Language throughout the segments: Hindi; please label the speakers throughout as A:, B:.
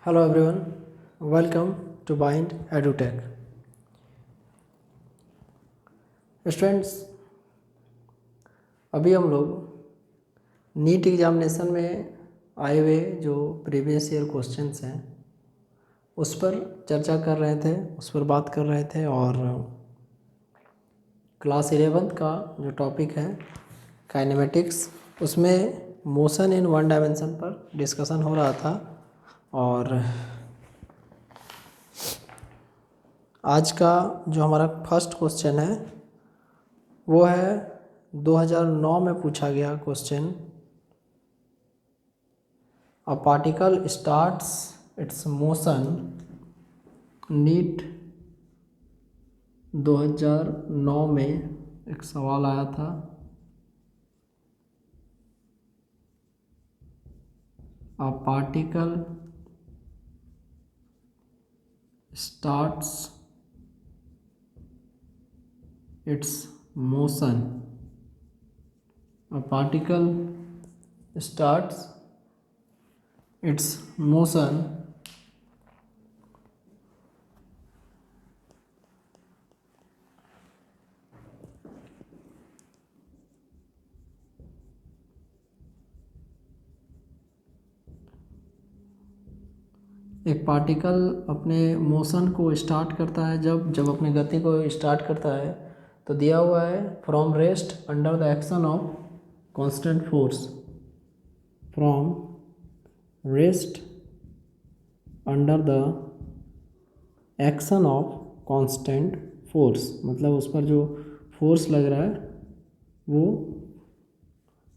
A: Hello everyone, welcome to Bind EduTech. Students, अभी हम लोग नीट एग्जामिनेशन में आए हुए जो प्रीवियस ईयर क्वेश्चंस हैं उस पर चर्चा कर रहे थे, उस पर बात कर रहे थे। और क्लास 11th का जो टॉपिक है काइनेमेटिक्स, उसमें मोशन इन वन डायमेंशन पर डिस्कशन हो रहा था। और आज का जो हमारा फर्स्ट क्वेश्चन है वो है 2009 में पूछा गया question. A particle starts its motion, NEET 2009 में एक सवाल आया था। A particle starts its motion, a particle starts its motion एक पार्टिकल अपने मोशन को स्टार्ट करता है जब अपनी गति को स्टार्ट करता है तो दिया हुआ है from rest under the action of constant force. From rest under the action of constant force, मतलब उस पर जो फोर्स लग रहा है वो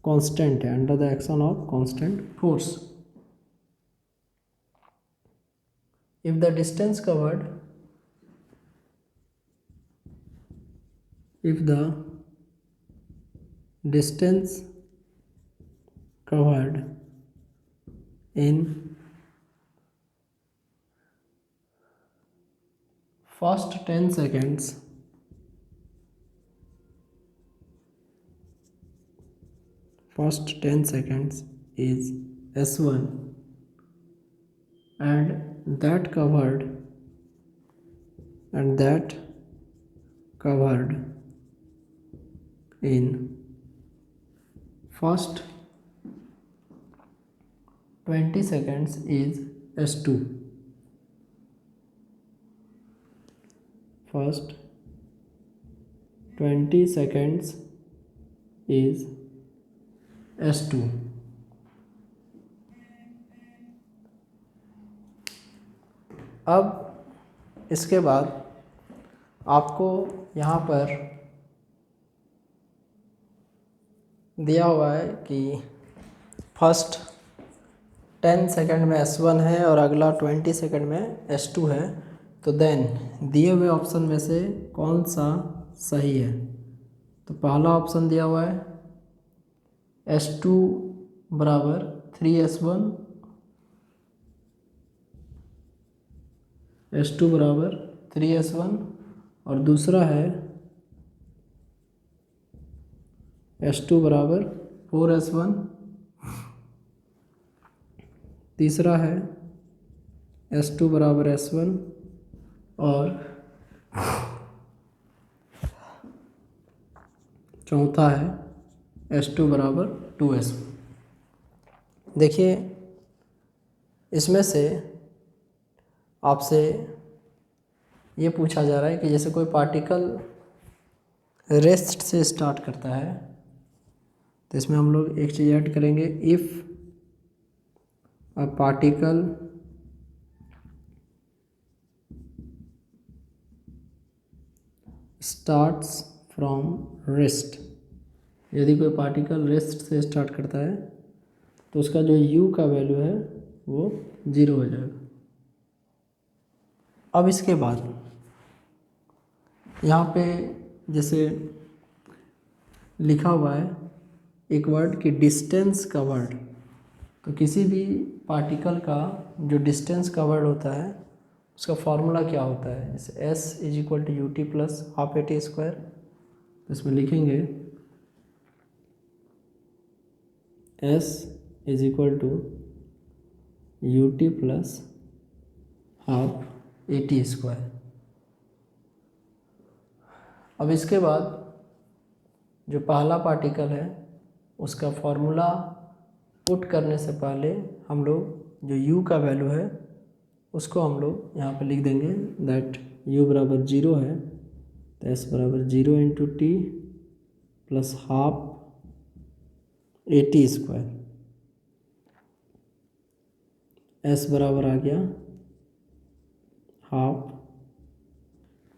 A: कांस्टेंट है, under the action of constant force. If the distance covered, if the distance covered in first 10 seconds is S1 and that covered in first 20 seconds is S2. First 20 seconds is S2. अब इसके बाद आपको यहाँ पर दिया हुआ है कि फर्स्ट 10 सेकंड में S1 है और अगला 20 सेकंड में S2 है, तो देन दिए हुए ऑप्शन में से कौन सा सही है। तो पहला ऑप्शन दिया हुआ है S2 बराबर 3S1, S2 बराबर 3S1, और दूसरा है S2 बराबर 4S1, तीसरा है S2 बराबर S1 और चौथा है S2 बराबर 2S1। देखिए, इसमें से आपसे ये पूछा जा रहा है कि जैसे कोई पार्टिकल रेस्ट से स्टार्ट करता है तो इसमें हम लोग एक चीज़ ऐड करेंगे, if a particle starts from rest. यदि कोई पार्टिकल रेस्ट से स्टार्ट करता है तो उसका जो u का वैल्यू है वो 0 हो जाएगा। अब इसके बाद यहाँ पे जैसे लिखा हुआ है एक वर्ड कि डिस्टेंस कवर्ड, तो किसी भी पार्टिकल का जो डिस्टेंस कवर्ड होता है उसका फॉर्मूला क्या होता है। जैसे S is equal to u t plus half a t square, तो इसमें लिखेंगे S is equal to u t plus half a t square. अब इसके बाद जो पहला पार्टिकल है उसका फॉर्मूला पुट करने से पहले हम लोग जो u का वैल्यू है उसको हम लोग यहाँ पे लिख देंगे दैट u बराबर 0 है, तो s बराबर 0 into T plus half a t square. s बराबर आ गया हाफ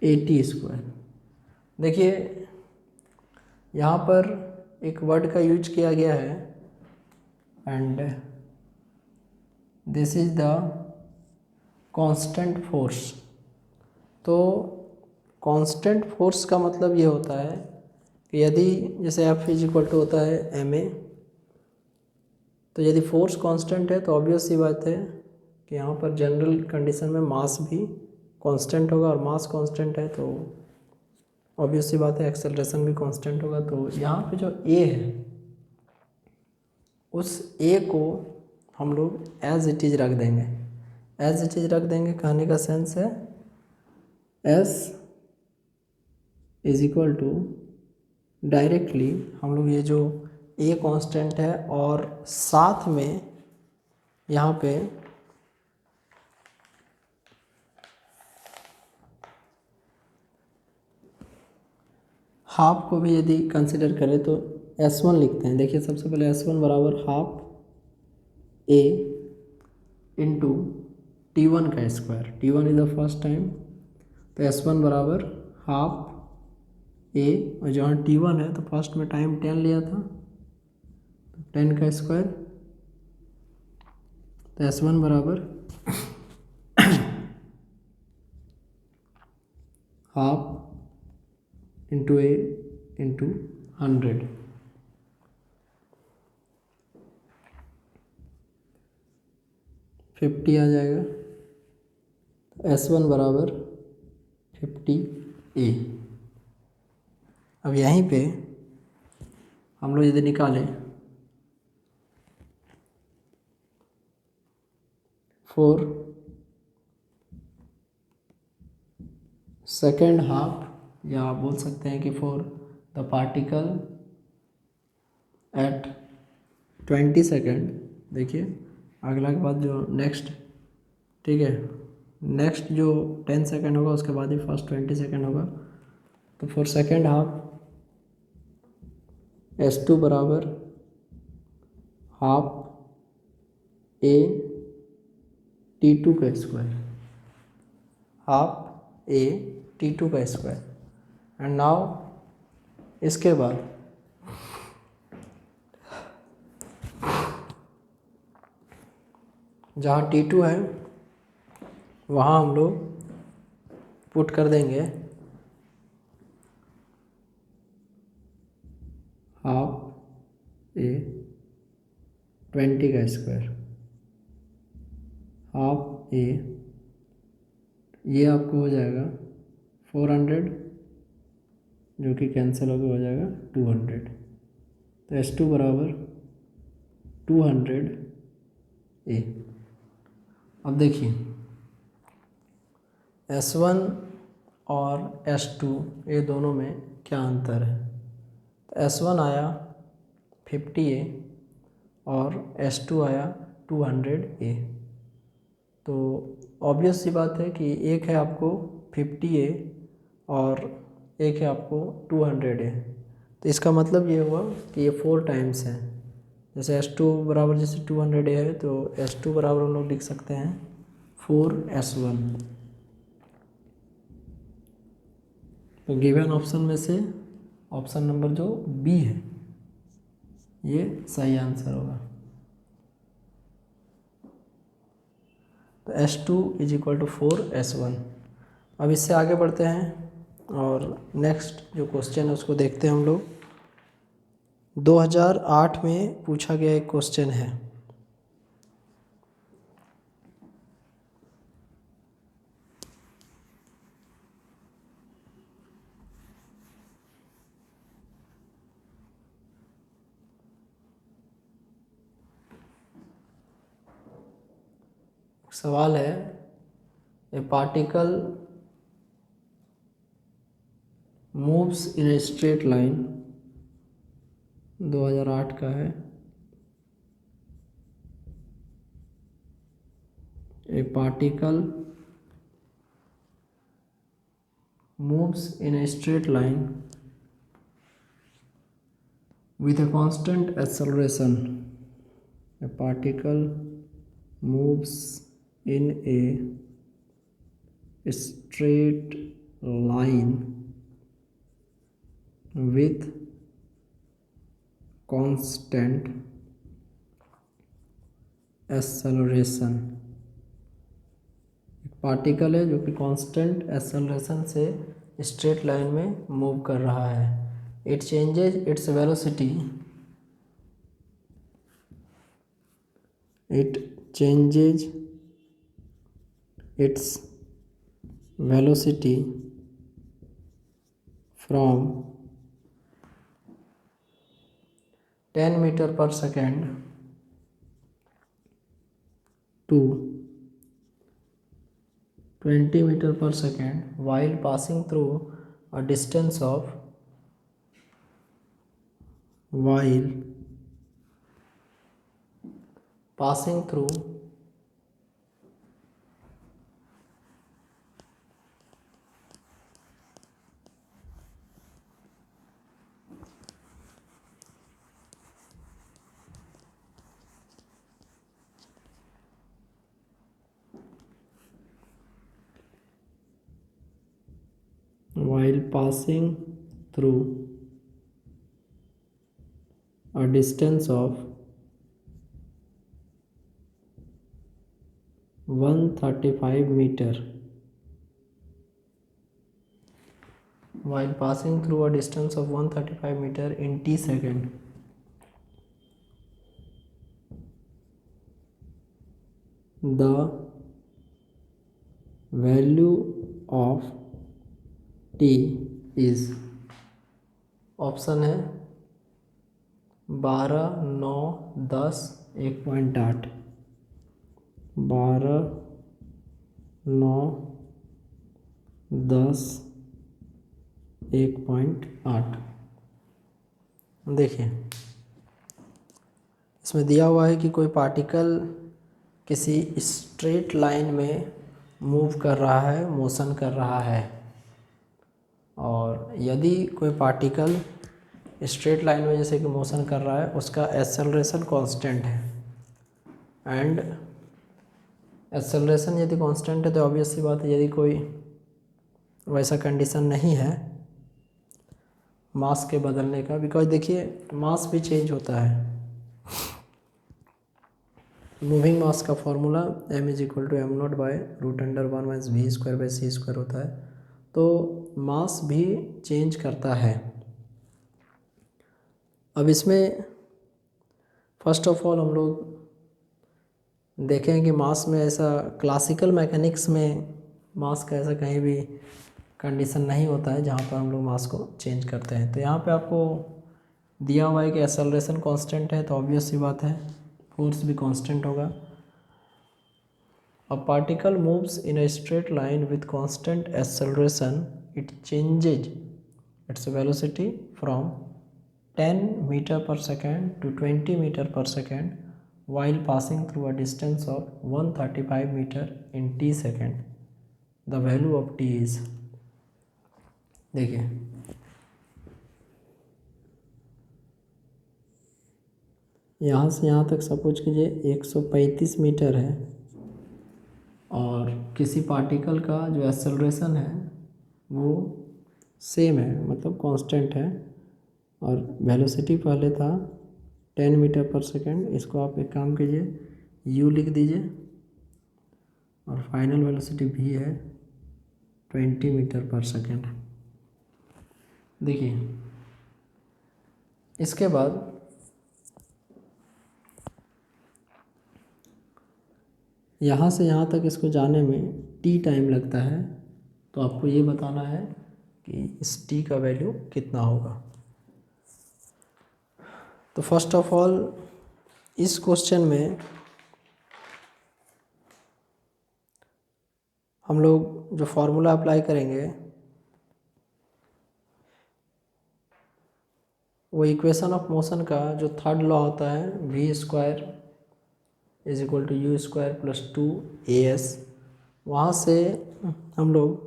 A: ए टी स्क्वायर। देखिए यहाँ पर एक वर्ड का यूज किया गया है and this is the constant force. तो कांस्टेंट फोर्स का मतलब ये होता है कि यदि जैसे F इज इक्वल टू होता है ma, तो यदि फोर्स कांस्टेंट है तो ऑब्वियस सी बात है कि यहाँ पर जनरल कंडीशन में मास भी कांस्टेंट होगा, और मास कांस्टेंट है तो ऑब्वियस सी बात है एक्सेलरेशन भी कांस्टेंट होगा। तो यहाँ पे जो a है उस a को हम लोग एज इट इज रख देंगे। एज इट इज रख देंगे कहने का सेंस है s is equal to directly हम लोग ये जो a कांस्टेंट है और साथ में यहाँ पे हाफ को भी यदि कंसिडर करें तो s1 लिखते हैं। देखिए सबसे पहले s1 बराबर हाफ a इंटू T1 का square, T1 is the first time, तो s1 बराबर हाफ a, और जहाँ T1 है तो फर्स्ट में टाइम 10 लिया था तो 10 का स्क्वायर, तो s1 बराबर half into a into 100, fifty आ जाएगा। s1 बराबर 50a। अब यहीं पे हम लोग यदि निकालें 4 सेकेंड हाफ, या आप बोल सकते हैं कि for the particle at 20 second. देखिए अगला के बाद जो नेक्स्ट, ठीक है, नेक्स्ट जो 10 सेकेंड होगा उसके बाद ही फर्स्ट 20 सेकेंड होगा। तो फॉर सेकेंड हाफ s2 बराबर हाफ a T2 का स्क्वायर, हाफ a T2 का स्क्वायर। एंड नाउ इसके बाद जहाँ T2 है वहाँ हम लोग पुट कर देंगे हाफ a 20 का स्क्वायर, हाफ a, ये आपको हो जाएगा 400 जो कि कैंसिल होकर हो जाएगा 200, तो s2 बराबर 200 a। अब देखिए s1 और s2 ये दोनों में क्या अंतर है, तो s1 आया 50a और s2 आया 200a। तो ऑब्वियस सी बात है कि एक है आपको 50a और एक है आपको 200a, तो इसका मतलब ये हुआ कि ये 4 टाइम्स है। जैसे s2 बराबर जैसे 200a है तो s2 बराबर हम लोग लिख सकते हैं 4s1। तो गिवन ऑप्शन में से ऑप्शन नंबर जो बी है ये सही आंसर होगा। तो s2 is equal to 4s1। अब इससे आगे बढ़ते हैं और नेक्स्ट जो क्वेश्चन है उसको देखते हैं हम लोग। 2008 में पूछा गया एक क्वेश्चन है, सवाल है ए particle moves in a straight line, 2008 का है। ए particle moves in a straight line with a constant acceleration. A particle moves in a straight line with constant acceleration. Particle है जो कि कांस्टेंट एक्सेलरेशन से स्ट्रेट लाइन में मूव कर रहा है। It changes its velocity, it changes its velocity from 10 metre पर second to 20 meter per second while passing through a distance of while passing through a distance of 135 meter, while passing through a distance of 135 meter in t second. The value of t is, option है 12, 9, 10, 1.8, 12, 9, 10, 1.8। देखिए इसमें दिया हुआ है कि कोई पार्टिकल किसी स्ट्रेट लाइन में मूव कर रहा है, मोशन कर रहा है, और यदि कोई पार्टिकल स्ट्रेट लाइन में जैसे कि मोशन कर रहा है उसका एक्सेलरेशन कांस्टेंट है, एंड एक्सेलरेशन यदि कांस्टेंट है तो ऑब्वियस सी बात है यदि कोई वैसा कंडीशन नहीं है मास के बदलने का, बिकॉज देखिए मास भी चेंज होता है। मूविंग मास का फॉर्मूला m = m0/√(1-v²/c² होता है, तो मास भी चेंज करता है। अब इसमें फर्स्ट ऑफ ऑल हम लोग देखें कि मास में ऐसा क्लासिकल मैकेनिक्स में मास का ऐसा कहीं भी कंडीशन नहीं होता है जहाँ पर हम लोग मास को चेंज करते हैं। तो यहाँ पे आपको दिया हुआ है कि एक्सेलरेशन कांस्टेंट है, तो ऑब्वियस सी बात है फोर्स भी कांस्टेंट होगा। A particle moves in a straight line with constant acceleration, it changes its velocity from 10 meter per second to 20 meter per second while passing through a distance of 135 meter in t second. The value of t is, देखिए यहाँ से यहाँ तक सपोज कीजिए 135 मीटर है, और किसी पार्टिकल का जो एक्सेलरेशन है वो सेम है, मतलब कांस्टेंट है, और वेलोसिटी पहले था 10 मीटर पर सेकेंड। इसको आप एक काम कीजिए u लिख दीजिए, और फाइनल वेलोसिटी v है 20 मीटर पर सेकेंड। देखिए इसके बाद यहाँ से यहाँ तक इसको जाने में t टाइम लगता है, तो आपको ये बताना है कि इस t का वैल्यू कितना होगा। तो फर्स्ट ऑफ ऑल इस क्वेश्चन में हम लोग जो फॉर्मूला अप्लाई करेंगे वो इक्वेशन ऑफ मोशन का जो थर्ड लॉ होता है v² is equal to u square plus 2as, वहाँ से हम लोग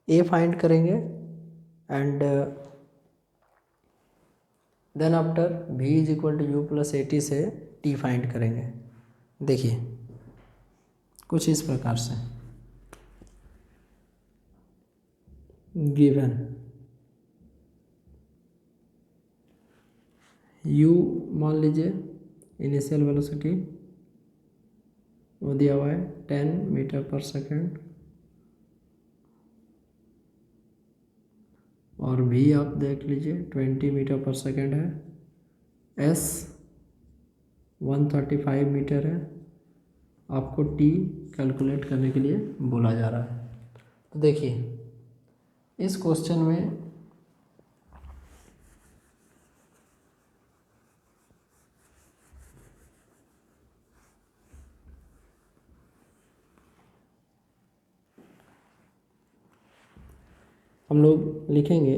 A: a फाइंड करेंगे and then after v is equal to u plus at से t फाइंड करेंगे। देखिए कुछ इस प्रकार से गिवन u मान लीजिए इनिशियल वेलोसिटी वो दिया हुआ है 10 मीटर पर सेकेंड और v आप देख लीजिए 20 मीटर पर सेकेंड है, s 135 मीटर है, आपको t कैलकुलेट करने के लिए बोला जा रहा है। तो देखिए इस क्वेश्चन में हम लोग लिखेंगे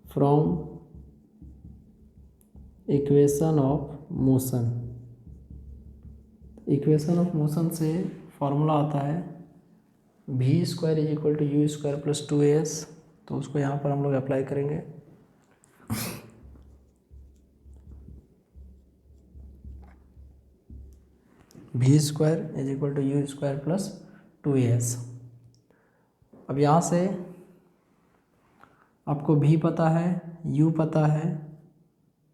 A: from equation of motion. Equation of motion से फॉर्मूला आता है v² is equal to u square plus 2as, तो उसको यहाँ पर हम लोग अप्लाई करेंगे। v² is equal to u square plus 2as। अब यहाँ से आपको v पता है, u पता है,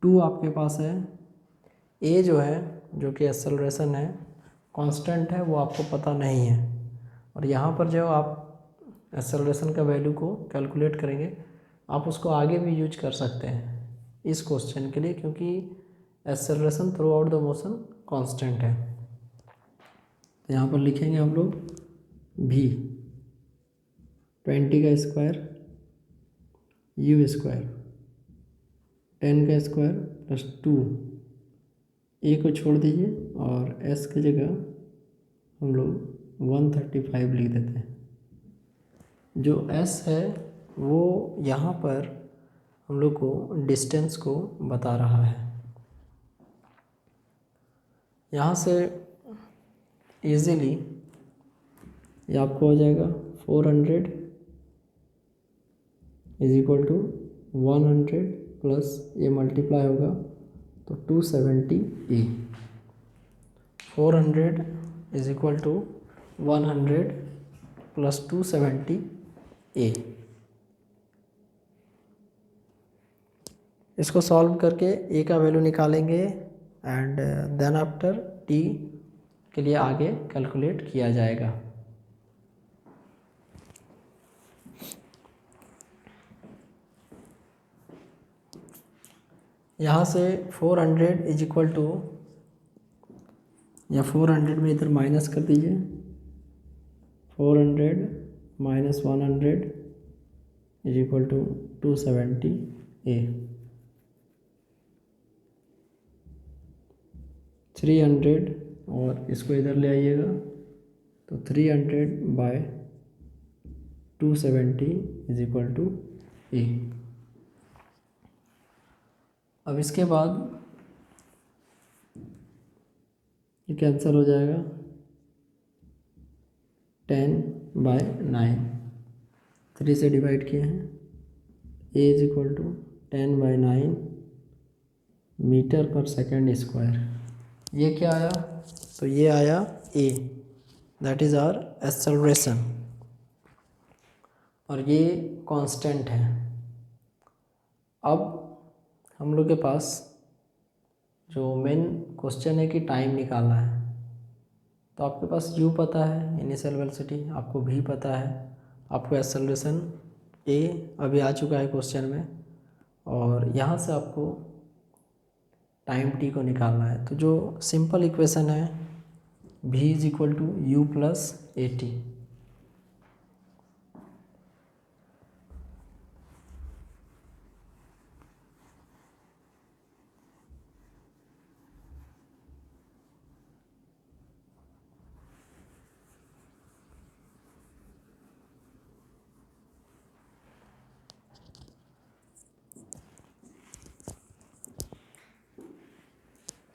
A: 2 आपके पास है, a जो है जो कि एक्सेलरेशन है कांस्टेंट है वो आपको पता नहीं है। और यहाँ पर जो आप एक्सेलरेशन का वैल्यू को कैलकुलेट करेंगे आप उसको आगे भी यूज कर सकते हैं इस क्वेश्चन के लिए, क्योंकि acceleration through out the motion constant है। तो यहाँ पर लिखेंगे हम लोग v 20 का स्क्वायर यू स्क्वायर 10 का स्क्वायर प्लस 2, ए को छोड़ दीजिए और एस की जगह हम लोग 135 लिख देते हैं। जो एस है वो यहाँ पर हम लोग को डिस्टेंस को बता रहा है। यहाँ से इजीली ये आपको हो जाएगा 400 इज इक्वल टू 100 प्लस ये मल्टीप्लाई होगा तो 270 ए। 400 इज इक्वल टू 100 प्लस 270 ए। इसको सॉल्व करके ए का वैल्यू निकालेंगे एंड देन आफ्टर टी के लिए आगे कैलकुलेट किया जाएगा। यहाँ से 400 इज इक्वल टू, या 400 में इधर माइनस कर दीजिए, 400 माइनस 100 इज इक्वल टू 270 ए। 300 और इसको इधर ले आइएगा तो 300 बाय 270 इज इक्वल टू ए। अब इसके बाद ये कैंसिल हो जाएगा, 10/9 3 से डिवाइड किए हैं, ए इज इक्वल टू 10/9 मीटर पर सेकेंड स्क्वायर। ये क्या आया? तो ये आया ए, दैट इज़ आवर एक्सेलरेशन, और ये कांस्टेंट है। अब हम लोग के पास जो मेन क्वेश्चन है कि टाइम निकालना है, तो आपके पास u पता है इनिशियल वेलोसिटी, आपको v पता है, आपको एक्सेलरेशन a अभी आ चुका है क्वेश्चन में, और यहाँ से आपको टाइम t को निकालना है। तो जो सिंपल इक्वेशन है v is equal to u plus a t.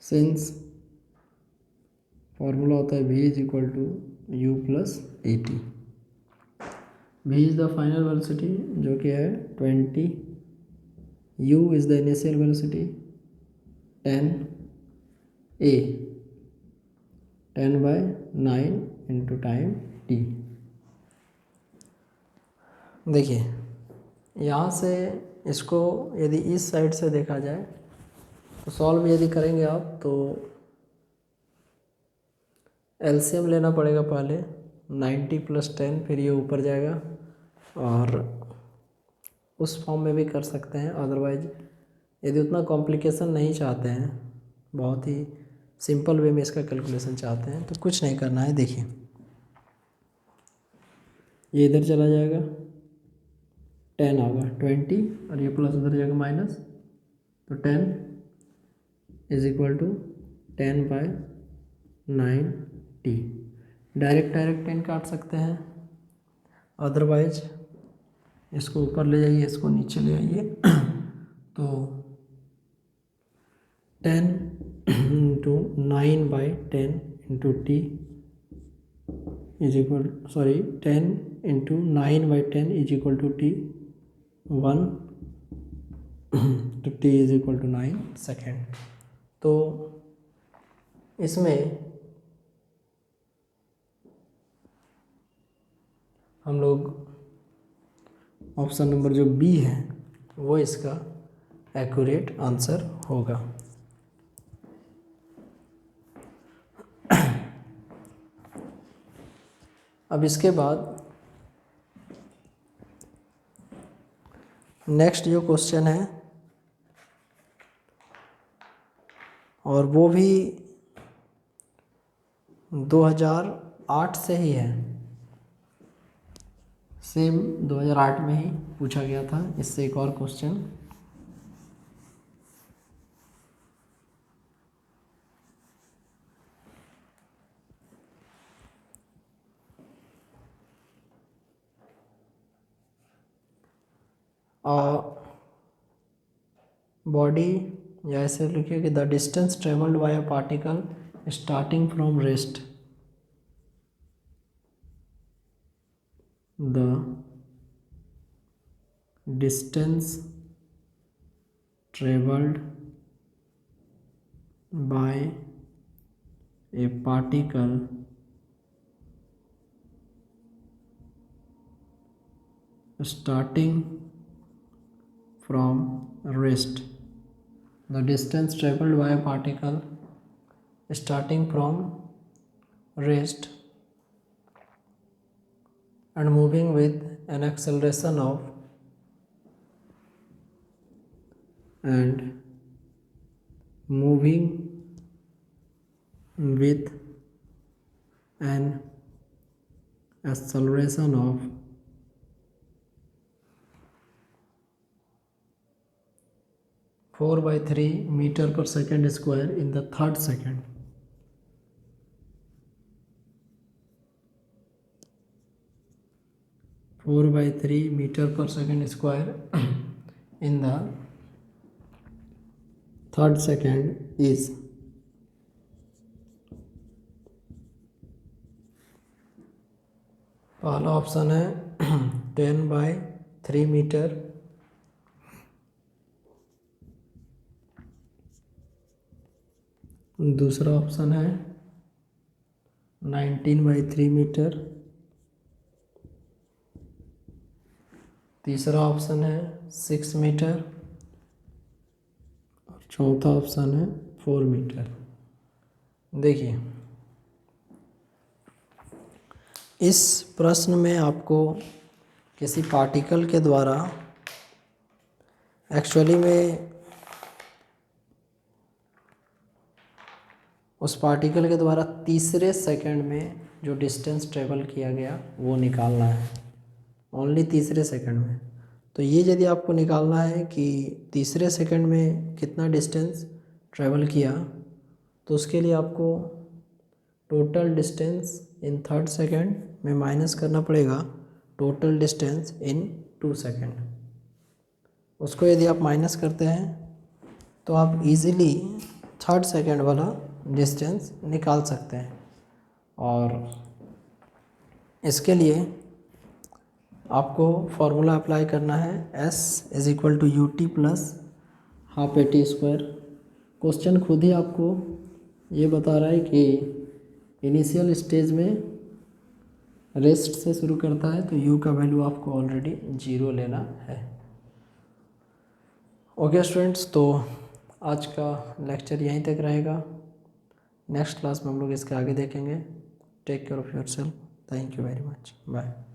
A: Since formula होता है v is equal to u plus a t. v is the final velocity जो कि है 20, u is the initial velocity 10 a 10/9 into time t। देखिए यहाँ से इसको यदि इस साइड से देखा जाए तो सॉल्व यदि करेंगे आप तो एलसीएम लेना पड़ेगा पहले 90 + 10, फिर ये ऊपर जाएगा और उस फॉर्म में भी कर सकते हैं। अदरवाइज यदि उतना कॉम्प्लिकेशन नहीं चाहते हैं, बहुत ही सिंपल वे में इसका कैलकुलेशन चाहते हैं, तो कुछ नहीं करना है। देखिए ये इधर चला जाएगा 10 होगा 20 और ये प्लस उधर जाएगा माइनस, तो 10 is equal to 10/9 t। Direct 10 काट सकते हैं, अदरवाइज इसको ऊपर ले जाइए, इसको नीचे ले आइए तो 10 into 9/10 into t is equal 10 into 9/10 is equal to t 1 तो t is equal to 9 second. तो इसमें हम लोग ऑप्शन नंबर जो बी है वो इसका एक्यूरेट आंसर होगा। अब इसके बाद नेक्स्ट जो क्वेश्चन है और वो भी 2008 से ही है, सेम 2008 में ही पूछा गया था। इससे एक और क्वेश्चन बॉडी या ऐसे लिखिए कि the distance travelled by a particle starting from rest, the distance traveled by a particle starting from rest, the distance traveled by a particle starting from rest and moving with an acceleration of and moving with an acceleration of 4/3 meter per second square in the third second. Four by 3 meter per second square in the third second is पहला ऑप्शन है 10/3 मीटर, दूसरा ऑप्शन है 19/3 मीटर, तीसरा ऑप्शन है 6 मीटर और चौथा ऑप्शन है 4 मीटर। देखिए इस प्रश्न में आपको किसी पार्टिकल के द्वारा एक्चुअली में उस पार्टिकल के द्वारा तीसरे सेकंड में जो डिस्टेंस ट्रेवल किया गया वो निकालना है, ओनली तीसरे सेकंड में। तो ये यदि आपको निकालना है कि तीसरे सेकंड में कितना डिस्टेंस ट्रेवल किया, तो उसके लिए आपको total distance in third second में माइनस करना पड़ेगा टोटल डिस्टेंस इन 2 सेकंड। उसको यदि आप माइनस करते हैं तो आप इजीली थर्ड सेकेंड वाला डिस्टेंस निकाल सकते हैं। और इसके लिए आपको फॉर्मूला अप्लाई करना है, s is equal to u t plus half a t square. Question खुद ही आपको ये बता रहा है कि इनिशियल स्टेज में रेस्ट से शुरू करता है, तो u का वैल्यू आपको ऑलरेडी 0 लेना है। ओके स्टूडेंट्स, तो आज का लेक्चर यहीं तक रहेगा। नेक्स्ट क्लास में हम लोग इसके आगे देखेंगे। Take care of yourself. Thank you very much. Bye.